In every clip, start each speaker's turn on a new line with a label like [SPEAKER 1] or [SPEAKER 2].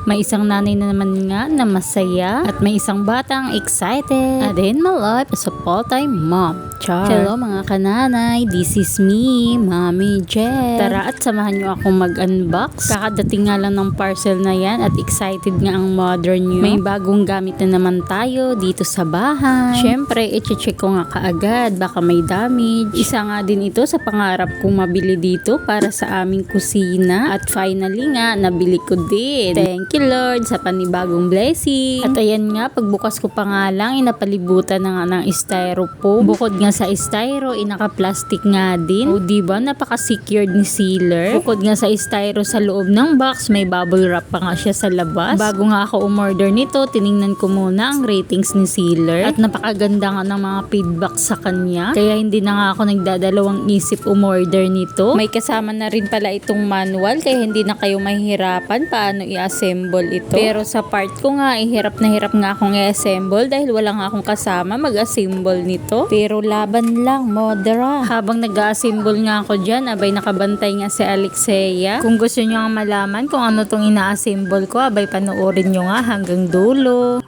[SPEAKER 1] May isang nanay na naman nga na masaya at may isang batang excited. A day in my life as a full-time mom. Char. Hello mga kananay, this is me, Mommy Jet. Tara at samahan nyo akong mag-unbox. Kakadating nga lang ng parcel na yan at excited nga ang mother nyo. May bagong gamit na naman tayo dito sa bahay. Syempre, i-check ko nga kaagad, baka may damage. Isa nga din ito sa pangarap kong mabili dito para sa aming kusina. At finally nga, nabili ko din. Thank you Lord sa panibagong blessing. At ayan nga, pagbukas ko pa nga lang, inapalibutan na nga ng styrofoam. Bukod nga sa styro, inaka-plastic nga din. O diba, napaka-secured ni sealer. Bukod nga sa styro sa loob ng box, may bubble wrap pa nga siya sa labas. Bago nga ako umorder nito, tiningnan ko muna ang ratings ni sealer. At napakaganda nga ng mga feedback sa kanya. Kaya hindi na nga ako nagdadalawang isip umorder nito. May kasama na rin pala itong manual, kaya hindi na kayo mahihirapan paano i-assemble ito. Pero sa part ko nga, hirap na hirap nga akong i-assemble dahil wala nga akong kasama mag-assemble nito. Pero laban lang, modera. Habang nag-assemble nga ako dyan, abay nakabantay nga si Alexia. Kung gusto nyo nga malaman kung ano tong ina-assemble ko, abay panoorin nyo nga hanggang dulo.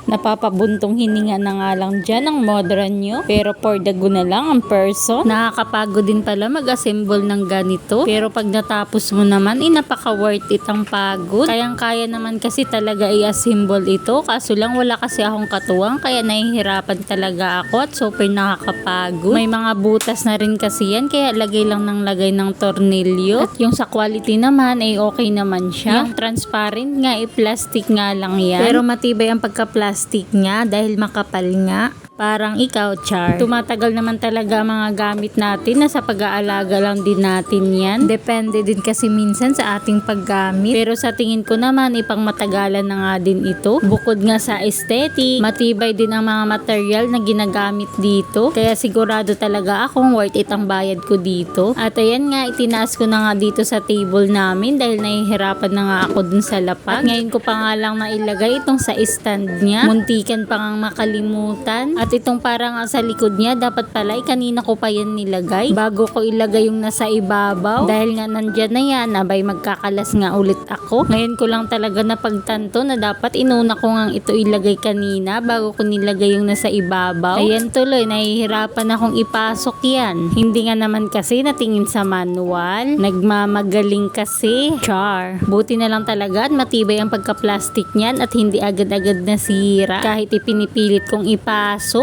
[SPEAKER 1] Napapabuntong hininga na nga lang dyan ang modern nyo. Pero for the go na lang ang person. Nakakapagod din pala mag-assemble ng ganito. Pero pag natapos mo naman, napaka worth it ang pagod. Kayang-kaya naman kasi talaga i-assemble ito. Kaso lang wala kasi akong katuwang. Kaya nahihirapan talaga ako at super nakakapagod. May mga butas na rin kasi yan. Kaya lagay lang ng lagay ng tornilyo. At yung sa quality naman ay okay naman siya. Yung transparent nga, plastic nga lang yan. Pero matibay ang pagka-plastic nga dahil makapal nga. Parang ikaw, Char. Tumatagal naman talaga mga gamit natin na sa pag-aalaga lang din natin yan. Depende din kasi minsan sa ating paggamit. Pero sa tingin ko naman, ipang matagalan na nga din ito. Bukod nga sa aesthetic, matibay din ang mga material na ginagamit dito. Kaya sigurado talaga akong worth it ang bayad ko dito. At ayan nga, itinaas ko na nga dito sa table namin dahil nahihirapan na nga ako dun sa lapag. At ngayon ko pa nga lang nailagay itong sa stand niya. Muntikan pa nga makalimutan. At itong parang sa likod niya, dapat pala kanina ko pa yan nilagay bago ko ilagay yung nasa ibabaw. Dahil nga nandyan na yan, abay magkakalas nga ulit ako. Ngayon ko lang talaga napagtanto na dapat inuna ko nga ito ilagay kanina bago ko nilagay yung nasa ibabaw. Ayan tuloy, nahihirapan akong ipasok yan. Hindi nga naman kasi natingin sa manual. Nagmamagaling kasi. Char. Buti na lang talaga at matibay ang pagka-plastic niyan at hindi agad-agad nasira kahit ipinipilit kong ipasok.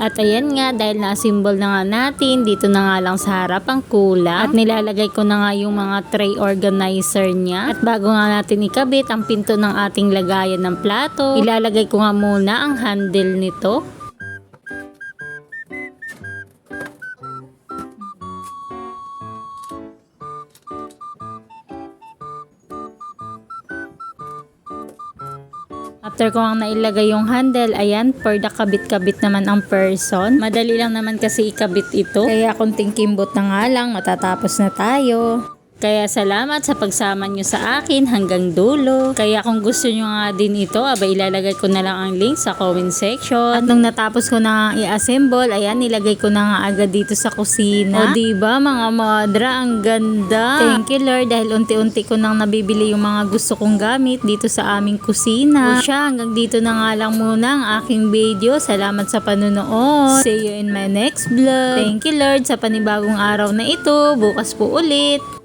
[SPEAKER 1] At ayan nga, dahil na-assemble na nga natin, dito na nga lang sa harap ang kulang. At nilalagay ko na nga yung mga tray organizer niya. At bago nga natin ikabit ang pinto ng ating lagayan ng plato, ilalagay ko nga muna ang handle nito. After ko ang nailagay yung handle, ayan, for the kabit-kabit naman ang person. Madali lang naman kasi ikabit ito. Kaya kunting kimbot na nga lang, matatapos na tayo. Kaya salamat sa pagsama nyo sa akin hanggang dulo. Kaya kung gusto nyo nga din ito, abay ilalagay ko na lang ang link sa comment section. At nung natapos ko na i-assemble, ayan, nilagay ko na nga agad dito sa kusina. O diba mga madra, ang ganda. Thank you Lord dahil unti-unti ko nang nabibili yung mga gusto kong gamit dito sa aming kusina. O siya, hanggang dito na nga lang muna ang aking video. Salamat sa panonood. See you in my next vlog. Thank you Lord sa panibagong araw na ito. Bukas po ulit.